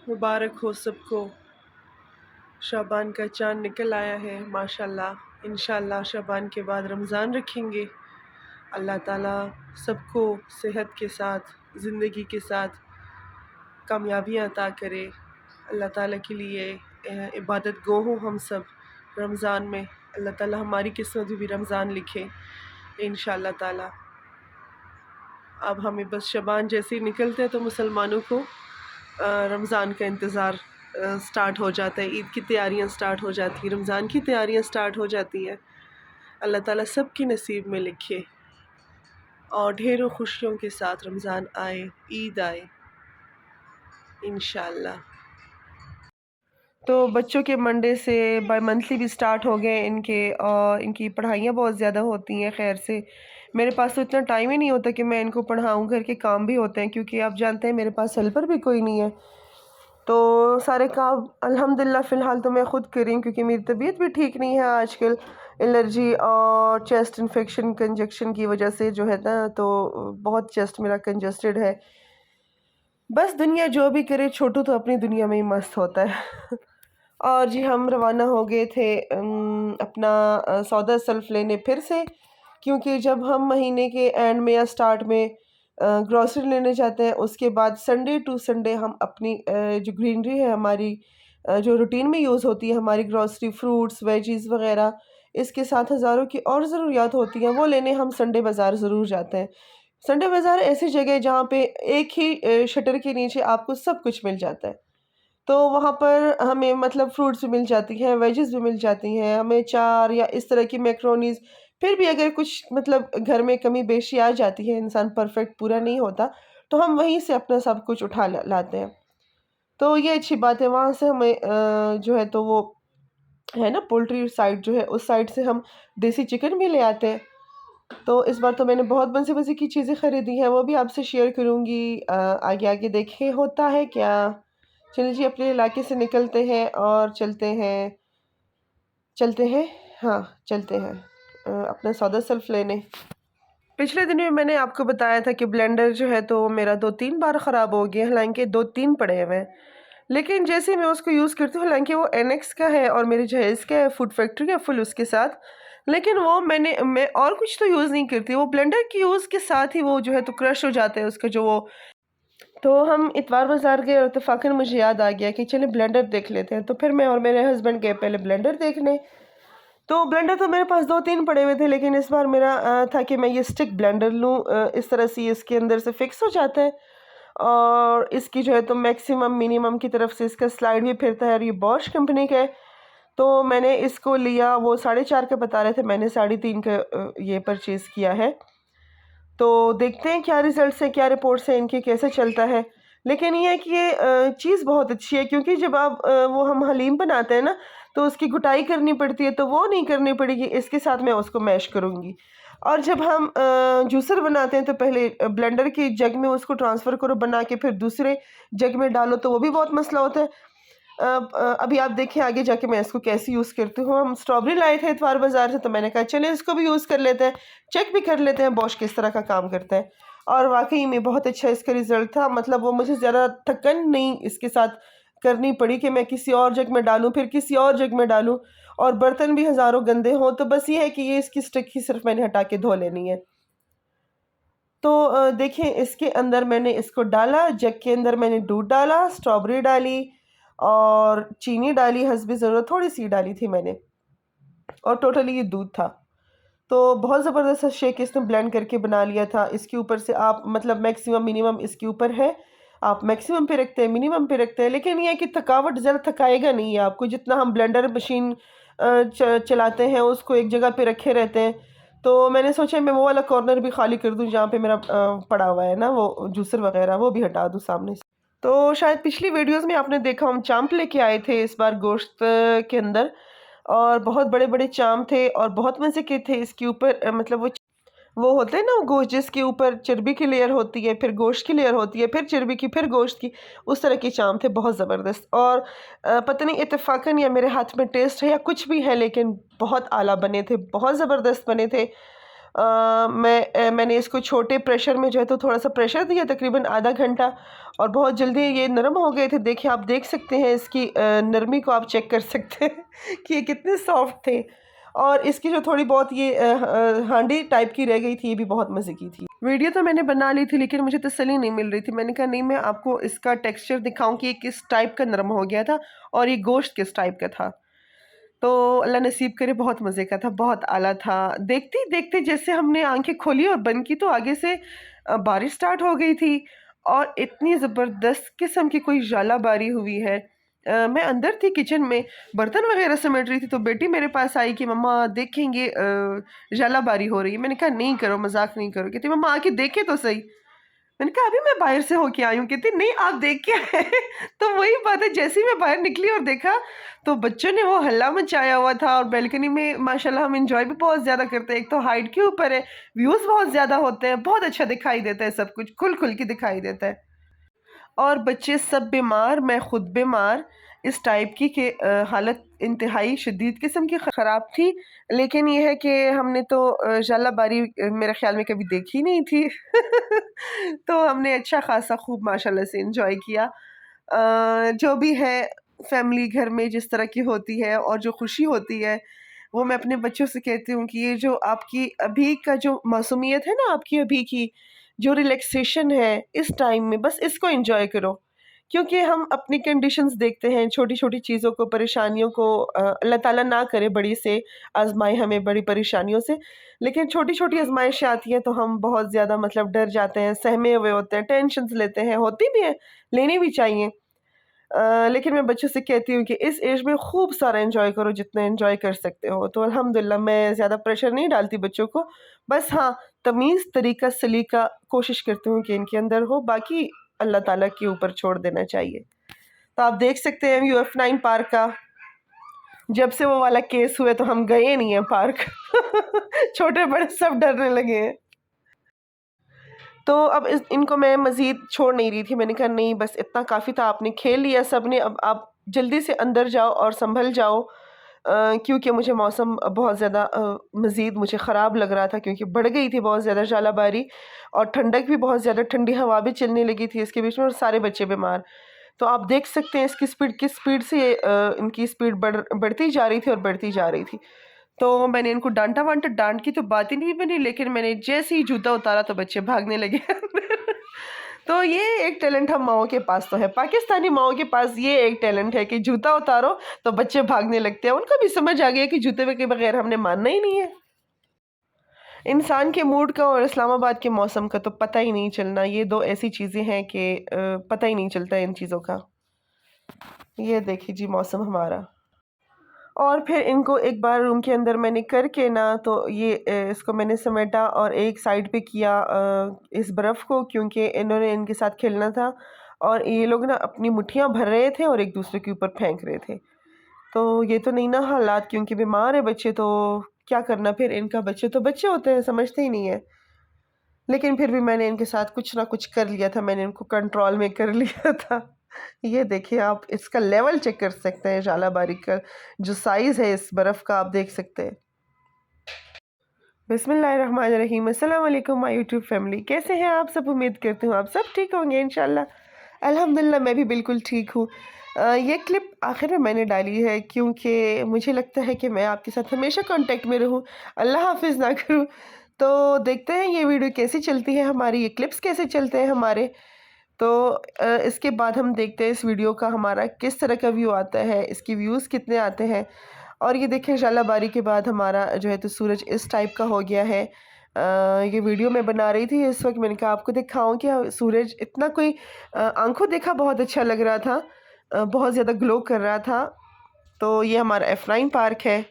मुबारक हो सबको। शाबान का चाँद निकल आया है माशाल्लाह। इंशाअल्लाह शाबान के बाद रमज़ान रखेंगे। अल्लाह ताला सबको सेहत के साथ, ज़िंदगी के साथ कामयाबियाँ अता करे। अल्लाह ताला के लिए इबादत गो हो हम सब रमज़ान में। अल्लाह ताला हमारी किस्मत में भी रमज़ान लिखे इंशाअल्लाह ताला। अब हमें बस शबान जैसे ही निकलते हैं तो मुसलमानों को रमज़ान का इंतज़ार स्टार्ट हो जाता है। ईद की तैयारियां स्टार्ट हो जाती हैं, रमज़ान की तैयारियां स्टार्ट हो जाती हैं। अल्लाह ताला सब की नसीब में लिखे और ढेरों खुशियों के साथ रमज़ान आए, ईद आए इंशाअल्लाह। तो बच्चों के मंडे से बाय मंथली भी स्टार्ट हो गए इनके, और इनकी पढ़ाइयाँ बहुत ज़्यादा होती हैं। खैर से मेरे पास तो इतना टाइम ही नहीं होता कि मैं इनको पढ़ाऊँ, घर के काम भी होते हैं क्योंकि आप जानते हैं मेरे पास हेल्पर भी कोई नहीं है। तो सारे काम अल्हम्दुलिल्लाह फ़िलहाल तो मैं ख़ुद कर रही हूँ क्योंकि मेरी तबीयत भी ठीक नहीं है आजकल। एलर्जी और चेस्ट इन्फेक्शन कंजक्शन की वजह से जो है ना, तो बहुत चेस्ट मेरा कंजस्टेड है। बस दुनिया जो भी करे, छोटू तो अपनी दुनिया में ही मस्त होता है। और जी हम रवाना हो गए थे अपना सौदा सल्फ लेने फिर से, क्योंकि जब हम महीने के एंड में या स्टार्ट में ग्रॉसरी लेने जाते हैं, उसके बाद संडे टू संडे हम अपनी जो ग्रीनरी है हमारी, जो रूटीन में यूज़ होती है हमारी ग्रॉसरी, फ्रूट्स वेजीज़ वगैरह, इसके साथ हज़ारों की और ज़रूरियात होती हैं, वो लेने हम संडे बाज़ार ज़रूर जाते हैं। संडे बाज़ार ऐसी जगह है जहाँ पे एक ही शटर के नीचे आपको सब कुछ मिल जाता है। तो वहाँ पर हमें मतलब फ्रूट्स भी मिल जाती हैं, वेजेस भी मिल जाती हैं, हमें चार या इस तरह की मैक्रोनीज़। फिर भी अगर कुछ मतलब घर में कमी बेशी आ जाती है, इंसान परफेक्ट पूरा नहीं होता, तो हम वहीं से अपना सब कुछ उठा लाते हैं। तो ये अच्छी बात है। वहाँ से हमें जो है तो वो है ना पोल्ट्री साइड जो है, उस साइड से हम देसी चिकन भी ले आते हैं। तो इस बार तो मैंने बहुत मज़े-मज़े की चीज़ें ख़रीदी हैं, वो भी आपसे शेयर करूँगी। आगे-आगे देखें होता है क्या। चलिए जी अपने इलाके से निकलते हैं और चलते हैं अपना सौदा सल्फ लेने। पिछले दिनों में मैंने आपको बताया था कि ब्लेंडर जो है तो मेरा 2-3 बार ख़राब हो गया, हालाँकि 2-3 पड़े हुए हैं। लेकिन जैसे ही मैं उसको यूज़ करती हूँ, हालाँकि वो एनेक्स का है और मेरे जहेज़ का है, फूड फैक्ट्री का फुल उसके साथ, लेकिन वो मैं और कुछ तो यूज़ नहीं करती, वो ब्लेंडर की यूज़ के साथ ही वो जो है तो क्रश हो जाता है उसका जो वो। तो हम इतवार बाज़ार गए और इत्तेफ़ाक़न मुझे याद आ गया कि चलिए ब्लेंडर देख लेते हैं। तो फिर मैं और मेरे हस्बैंड गए पहले ब्लेंडर देखने। तो ब्लेंडर तो मेरे पास 2-3 पड़े हुए थे, लेकिन इस बार मेरा था कि मैं ये स्टिक ब्लेंडर लूँ। इस तरह से ये इसके अंदर से फ़िक्स हो जाता है और इसकी जो है तो मैक्सिमम मिनिमम की तरफ से इसका स्लाइड भी फिरता है, और ये बॉश कंपनी का है। तो मैंने इसको लिया, वो 4.5 का बता रहे थे, मैंने 3.5 का ये परचेज़ किया है। तो देखते हैं क्या रिज़ल्ट्स हैं, क्या रिपोर्ट्स हैं इनकी, कैसे चलता है। लेकिन ये है कि ये चीज़ बहुत अच्छी है, क्योंकि जब आप वो हम हलीम बनाते हैं ना, तो उसकी घुटाई करनी पड़ती है, तो वो नहीं करनी पड़ेगी, इसके साथ मैं उसको मैश करूँगी। और जब हम जूसर बनाते हैं तो पहले ब्लेंडर की जग में उसको ट्रांसफ़र करो बना के, फिर दूसरे जग में डालो, तो वो भी बहुत मसला होता है। अभी आप देखें आगे जाके मैं इसको कैसे यूज़ करती हूँ। हम स्ट्रॉबेरी लाए थे इतवार बाज़ार से, तो मैंने कहा चलें इसको भी यूज़ कर लेते हैं, चेक भी कर लेते हैं बॉश किस तरह का काम करता है। और वाक़ई में बहुत अच्छा इसका रिज़ल्ट था। मतलब वो मुझे ज़्यादा थकन नहीं इसके साथ करनी पड़ी कि मैं किसी और जग में डालूँ, फिर किसी और जग में डालूँ, और बर्तन भी हज़ारों गंदे हों। तो बस ये है कि ये इसकी स्टिक ही सिर्फ़ मैंने हटा के धो लेनी है। तो देखें इसके अंदर मैंने इसको डाला, जग के अंदर मैंने दूध डाला, स्ट्रॉबेरी डाली और चीनी डाली हस्बे ज़रूरत, थोड़ी-सी डाली थी मैंने, और टोटली ये दूध था। तो बहुत ज़बरदस्त सा शेक इसने ब्लेंड करके बना लिया था। इसके ऊपर से आप मतलब मैक्सिमम मिनिमम इसके ऊपर है, आप मैक्सिमम पे रखते हैं, मिनिमम पे रखते हैं, लेकिन ये है कि थकावट ज़्यादा थकाएगा नहीं है आपको। जितना हम ब्लेंडर मशीन चलाते हैं उसको एक जगह पे रखे रहते हैं। तो मैंने सोचा मैं वो वाला कॉर्नर भी खाली कर दूँ जहाँ पे मेरा पड़ा हुआ है ना वो जूसर वगैरह, वो भी हटा दूँ सामने से। तो शायद पिछली वीडियोस में आपने देखा हम चांप लेके आए थे इस बार गोश्त के अंदर, और बहुत बड़े-बड़े चांप थे और बहुत मज़े के थे। इसके ऊपर मतलब वो होते हैं ना, वो गोश्त जिसके ऊपर चर्बी की लेयर होती है, फिर गोश्त की लेयर होती है, फिर चर्बी की, फिर गोश्त की, उस तरह के चांप थे, बहुत ज़बरदस्त। और पता नहीं इत्तेफ़ाक़न या मेरे हाथ में टेस्ट है या कुछ भी है, लेकिन बहुत आला बने थे, बहुत ज़बरदस्त बने थे। मैंने इसको छोटे प्रेशर में जो है तो थोड़ा सा प्रेशर दिया, तकरीबन आधा घंटा, और बहुत जल्दी ये नरम हो गए थे। देखिए, आप देख सकते हैं इसकी नरमी को, आप चेक कर सकते हैं कि ये कितने सॉफ्ट थे। और इसकी जो थोड़ी बहुत ये हांडी टाइप की रह गई थी, ये भी बहुत मज़े की थी। वीडियो तो मैंने बना ली थी, लेकिन मुझे तसल्ली नहीं मिल रही थी। मैंने कहा नहीं, मैं आपको इसका टेक्सचर दिखाऊं कि ये किस टाइप का नरम हो गया था और ये गोश्त किस टाइप का था। तो अल्लाह नसीब करे, बहुत मज़े का था, बहुत आला था। देखते ही देखते जैसे हमने आंखें खोली और बंद की तो आगे से बारिश स्टार्ट हो गई थी, और इतनी ज़बरदस्त किस्म की कोई जालाबारी हुई है। मैं अंदर थी किचन में, बर्तन वगैरह समेट रही थी, तो बेटी मेरे पास आई कि मम्मा देखेंगे जालाबारी हो रही है। मैंने कहा नहीं करो, मजाक नहीं करो। कहती मम्मा आके देखे तो सही। मैंने कहा अभी मैं बाहर से होके आई हूँ। कहती नहीं, आप देख के आए। तो वही बात है, जैसे ही मैं बाहर निकली और देखा तो बच्चों ने वो हल्ला मचाया हुआ था। और बैल्कनी में माशाल्लाह हम इंजॉय भी बहुत ज़्यादा करते हैं। एक तो हाइट के ऊपर है, व्यूज़ बहुत ज़्यादा होते हैं, बहुत अच्छा दिखाई देता है, सब कुछ खुल खुल के दिखाई देता है। और बच्चे सब बीमार, मैं खुद बीमार, इस टाइप की कि हालत इंतहाई शदीद किस्म की ख़राब थी। लेकिन ये है कि हमने तो जालाबारी मेरे ख़्याल में कभी देखी नहीं थी। तो हमने अच्छा ख़ासा खूब माशाल्लाह से एंजॉय किया। जो भी है, फैमिली घर में जिस तरह की होती है और जो खुशी होती है, वो मैं अपने बच्चों से कहती हूँ कि ये जो आपकी अभी का जो मासूमियत है ना, आपकी अभी की जो रिलैक्सेशन है इस टाइम में, बस इसको एंजॉय करो। क्योंकि हम अपनी कंडीशंस देखते हैं, छोटी-छोटी चीज़ों को, परेशानियों को, अल्लाह ताला ना करे बड़ी से आज़माए हमें बड़ी परेशानियों से। लेकिन छोटी-छोटी आज़माइशें आती हैं तो हम बहुत ज़्यादा मतलब डर जाते हैं, सहमे हुए होते हैं, टेंशन्स लेते हैं, होती भी हैं, लेनी भी चाहिए। लेकिन मैं बच्चों से कहती हूँ कि इस एज में खूब सारा एंजॉय करो, जितना एंजॉय कर सकते हो। तो अल्हम्दुलिल्लाह मैं ज़्यादा प्रेशर नहीं डालती बच्चों को। बस हाँ, तमीज़, तरीका, सलीका कोशिश करती हूँ कि इनके अंदर हो, बाकी अल्लाह ताला के ऊपर छोड़ देना चाहिए। तो आप देख सकते हैं UF9 पार्क का, जब से वो वाला केस हुए तो हम गए नहीं हैं पार्क। छोटे-बड़े सब डरने लगे हैं। तो अब इनको मैं मज़ीद छोड़ नहीं रही थी। मैंने कहा नहीं, बस इतना काफ़ी था, आपने खेल लिया सबने, अब आप जल्दी से अंदर जाओ और संभल जाओ। क्योंकि मुझे मौसम बहुत ज़्यादा मज़ीद मुझे ख़राब लग रहा था, क्योंकि बढ़ गई थी बहुत ज़्यादा जालाबारी, और ठंडक भी बहुत ज़्यादा, ठंडी हवा भी चलने लगी थी इसके बीच में, और सारे बच्चे बीमार। तो आप देख सकते हैं इसकी स्पीड, किस स्पीड से इनकी स्पीड बढ़ती जा रही थी और बढ़ती जा रही थी। तो मैंने इनको डाँटा-वाँटा, डाँट की तो बात ही नहीं बनी, लेकिन मैंने जैसे ही जूता उतारा तो बच्चे भागने लगे। तो ये एक टैलेंट हम माँओं के पास तो है, पाकिस्तानी माँओं के पास ये एक टैलेंट है कि जूता उतारो तो बच्चे भागने लगते हैं। उनको भी समझ आ गया कि जूते के बगैर हमने मानना ही नहीं है। इंसान के मूड का और इस्लामाबाद के मौसम का तो पता ही नहीं चलना। ये 2 ऐसी चीज़ें हैं कि पता ही नहीं चलता इन चीज़ों का। ये देखिए जी मौसम हमारा। और फिर इनको एक बार रूम के अंदर मैंने करके ना, तो ये इसको मैंने समेटा और एक साइड पे किया इस बर्फ़ को, क्योंकि इन्होंने इनके साथ खेलना था, और ये लोग ना अपनी मुट्ठियाँ भर रहे थे और एक दूसरे के ऊपर फेंक रहे थे। तो ये तो नहीं ना हालात, क्योंकि बीमार है बच्चे, तो क्या करना फिर इनका। बच्चे तो बच्चे होते हैं, समझते ही नहीं है। लेकिन फिर भी मैंने इनके साथ कुछ ना कुछ कर लिया था, मैंने इनको कंट्रोल में कर लिया था। ये देखिए, आप इसका लेवल चेक कर सकते हैं, जालाबारी का जो साइज़ है इस बर्फ़ का, आप देख सकते हैं। बिस्मिल्लाहिर्रहमानिर्रहीम। अस्सलाम वालेकुम माय यूट्यूब फैमिली, कैसे हैं आप सब? उम्मीद करती हूँ आप सब ठीक होंगे इंशाल्लाह। अल्हम्दुलिल्लाह मैं भी बिल्कुल ठीक हूँ। ये क्लिप आखिर में मैंने डाली है क्योंकि मुझे लगता है कि मैं आपके साथ हमेशा कांटेक्ट में रहूँ, अल्लाह हाफ़िज़ ना करूँ। तो देखते हैं ये वीडियो कैसी चलती है हमारी, ये क्लिप्स कैसे चलते हैं हमारे। तो इसके बाद हम देखते हैं इस वीडियो का हमारा किस तरह का व्यू आता है, इसके व्यूज़ कितने आते हैं। और ये देखें, जालाबारी के बाद हमारा जो है तो सूरज इस टाइप का हो गया है। ये वीडियो मैं बना रही थी इस वक्त, मैंने कहा आपको दिखाऊं कि सूरज इतना कोई आंखों देखा बहुत अच्छा लग रहा था, बहुत ज़्यादा ग्लो कर रहा था। तो ये हमारा F9 पार्क है।